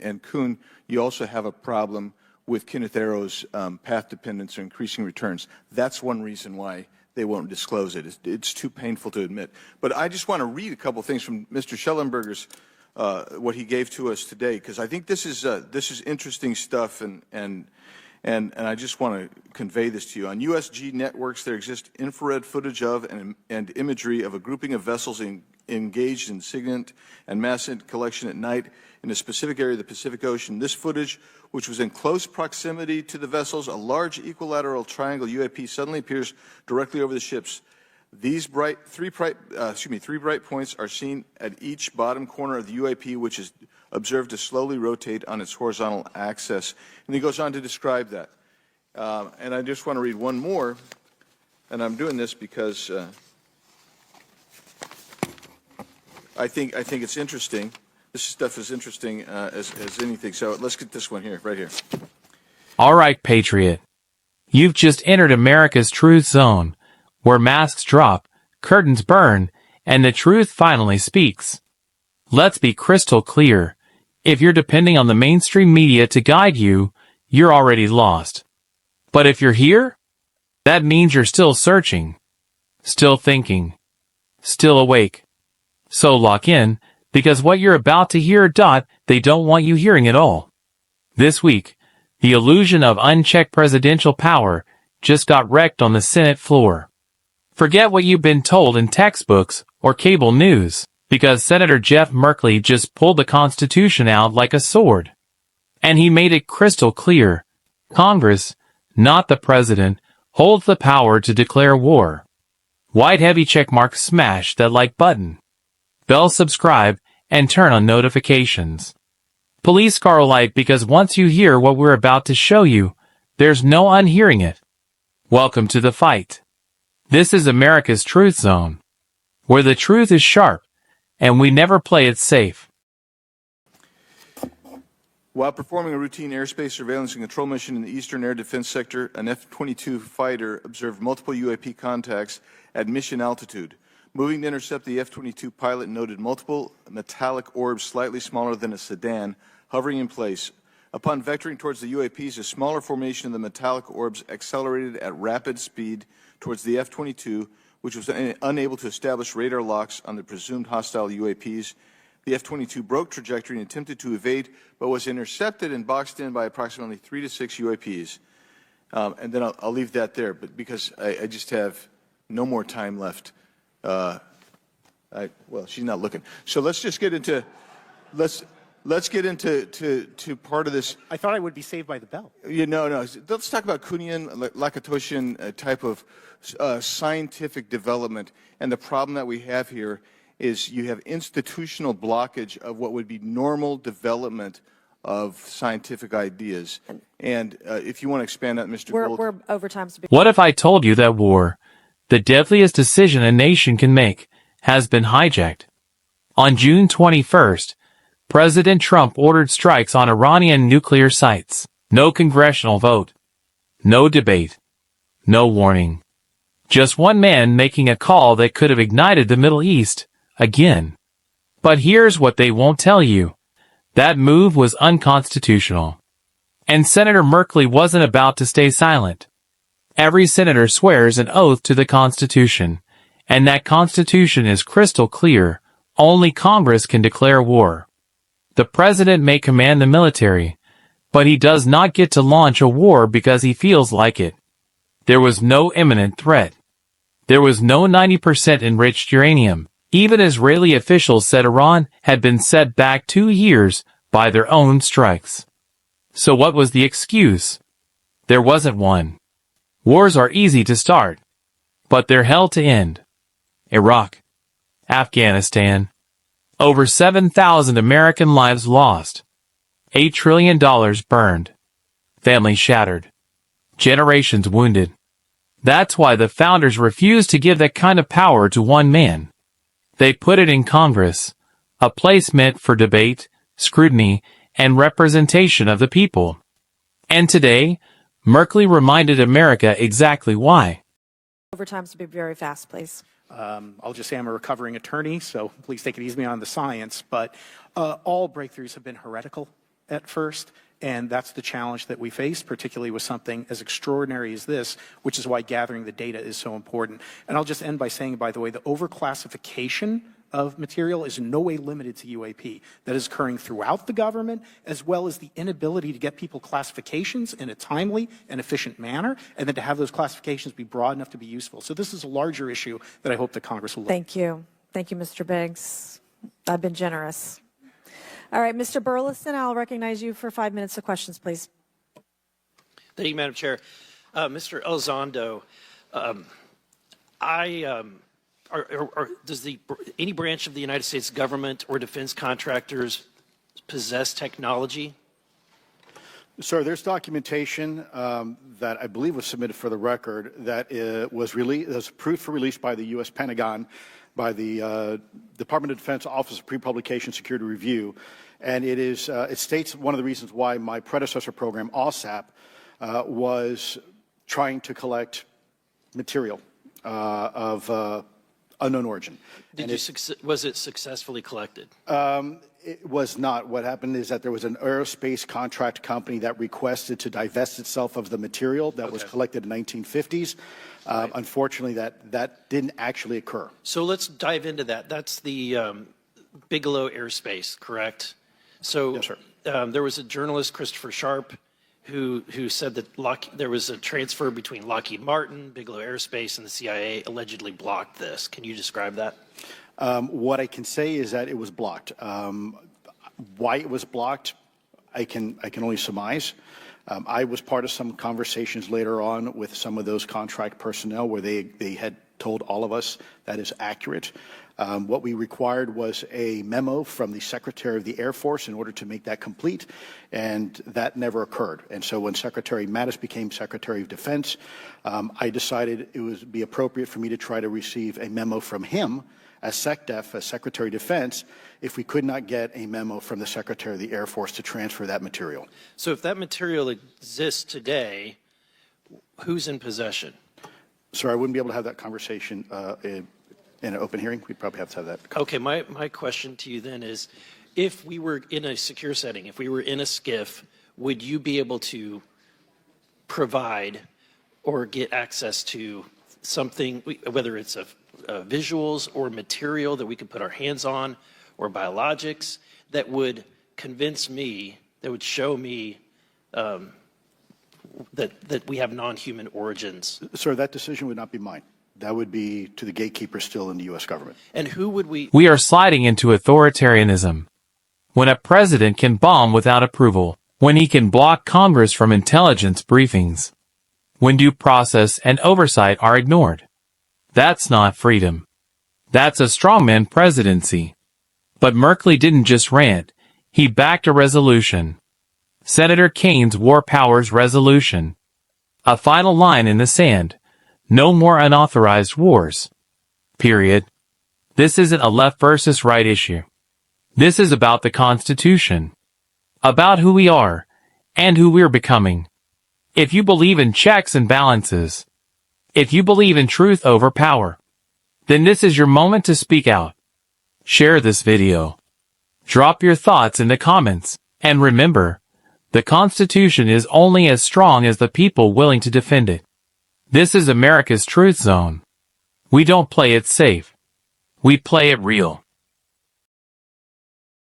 and Kaine, you also have a problem with Kenneth Arrow's path dependence or increasing returns. That's one reason why they won't disclose it. It's too painful to admit. But I just want to read a couple things from Mr. Schellenberger's, what he gave to us today, because I think this is interesting stuff, and I just want to convey this to you. On USG networks, there exists infrared footage of and imagery of a grouping of vessels engaged in SIGINT and mass collection at night in a specific area of the Pacific Ocean. This footage, which was in close proximity to the vessels, a large equilateral triangle UAP suddenly appears directly over the ships. These three bright points are seen at each bottom corner of the UAP, which is observed to slowly rotate on its horizontal axis. And he goes on to describe that. And I just want to read one more, and I'm doing this because I think it's interesting. This stuff is interesting as anything. So let's get this one here, right here. All right, Patriot. You've just entered America's truth zone, where masks drop, curtains burn, and the truth finally speaks. Let's be crystal clear. If you're depending on the mainstream media to guide you, you're already lost. But if you're here, that means you're still searching, still thinking, still awake. So lock in, because what you're about to hear, they don't want you hearing it all. This week, the illusion of unchecked presidential power just got wrecked on the Senate floor. Forget what you've been told in textbooks or cable news, because Senator Jeff Merkley just pulled the Constitution out like a sword. And he made it crystal clear. Congress, not the president, holds the power to declare war. White heavy checkmark, smash that like button. Bell subscribe, and turn on notifications. Police car light, because once you hear what we're about to show you, there's no unhearing it. Welcome to the fight. This is America's Truth Zone, where the truth is sharp, and we never play it safe. While performing a routine airspace surveillance and control mission in the Eastern Air Defense Sector, an F-22 fighter observed multiple UAP contacts at mission altitude. Moving to intercept, the F-22 pilot noted multiple metallic orbs slightly smaller than a sedan hovering in place. Upon vectoring towards the UAPs, a smaller formation of the metallic orbs accelerated at rapid speed towards the F-22, which was unable to establish radar locks on the presumed hostile UAPs. The F-22 broke trajectory and attempted to evade, but was intercepted and boxed in by approximately 3 to 6 UAPs. And then I'll leave that there, but because I just have no more time left. Well, she's not looking. So let's just get into let's get into part of this. I thought I would be saved by the bell. No. Let's talk about Kuhnian, Lakatoshian type of scientific development. And the problem that we have here is you have institutional blockage of what would be normal development of scientific ideas. And if you want to expand that, Mr. Gold. We're over time. What if I told you that war, the deadliest decision a nation can make, has been hijacked? On June 21st, President Trump ordered strikes on Iranian nuclear sites. No congressional vote. No debate. No warning. Just one man making a call that could have ignited the Middle East again. But here's what they won't tell you. That move was unconstitutional. And Senator Merkley wasn't about to stay silent. Every senator swears an oath to the Constitution, and that Constitution is crystal clear. Only Congress can declare war. The president may command the military, but he does not get to launch a war because he feels like it. There was no imminent threat. There was no 90% enriched uranium. Even Israeli officials said Iran had been set back 2 years by their own strikes. So what was the excuse? There wasn't one. Wars are easy to start, but they're hell to end. Iraq, Afghanistan, over 7,000 American lives lost, $8 trillion burned, families shattered, generations wounded. That's why the founders refused to give that kind of power to one man. They put it in Congress, a place meant for debate, scrutiny, and representation of the people. And today, Merkley reminded America exactly why. Over time, to be very fast, please. I'll just say I'm a recovering attorney, so please take it easy on the science. But all breakthroughs have been heretical. at first. And that's the challenge that we face, particularly with something as extraordinary as this, which is why gathering the data is so important. And I'll just end by saying, by the way, the overclassification of material is in no way limited to UAP. That is occurring throughout the government, as well as the inability to get people classifications in a timely and efficient manner, and then to have those classifications be broad enough to be useful. So this is a larger issue that I hope that Congress will look at. Thank you. Thank you, Mr. Biggs. I've been generous. All right, Mr. Burleson, I'll recognize you for 5 minutes of questions, please. Thank you, Madam Chair. Mr. Elizondo, does any branch of the United States government or defense contractors possess technology? Sir, there's documentation that I believe was submitted for the record that was approved for release by the U.S. Pentagon, by the Department of Defense Office of Pre-Publication Security Review, and it states one of the reasons why my predecessor program, OSAP, was trying to collect material of unknown origin. Was it successfully collected? It was not. What happened is that there was an aerospace contract company that requested to divest itself of the material that was collected in the 1950s. Right. Unfortunately, that didn't actually occur. So let's dive into that. That's the Bigelow Airspace, correct? So yes, sir. There was a journalist, Christopher Sharp, who said that there was a transfer between Lockheed Martin, Bigelow Aerospace, and the CIA allegedly blocked this. Can you describe that? What I can say is that it was blocked. Why it was blocked, I can only surmise. I was part of some conversations later on with some of those contract personnel where they had told all of us that is accurate. What we required was a memo from the Secretary of the Air Force in order to make that complete, and that never occurred. And so when Secretary Mattis became Secretary of Defense, I decided it would be appropriate for me to try to receive a memo from him as SecDef, as Secretary of Defense, if we could not get a memo from the Secretary of the Air Force to transfer that material. So if that material exists today, who's in possession? Sir, I wouldn't be able to have that conversation in an open hearing. We'd probably have to have that. Okay, my question to you then is, if we were in a secure setting, if we were in a SCIF, would you be able to provide or get access to something, whether it's visuals or material that we could put our hands on, or biologics, that would convince me, that would show me that we have non-human origins? Sir, that decision would not be mine. That would be to the gatekeeper still in the U.S. government. And who would we... We are sliding into authoritarianism. When a president can bomb without approval, when he can block Congress from intelligence briefings, when due process and oversight are ignored. That's not freedom. That's a strongman presidency. But Merkley didn't just rant, he backed a resolution. Senator Kaine's War Powers Resolution. A final line in the sand. No more unauthorized wars. Period. This isn't a left versus right issue. This is about the Constitution. About who we are, and who we're becoming. If you believe in checks and balances, if you believe in truth over power, then this is your moment to speak out. Share this video. Drop your thoughts in the comments, and remember, the Constitution is only as strong as the people willing to defend it. This is America's Truth Zone. We don't play it safe. We play it real.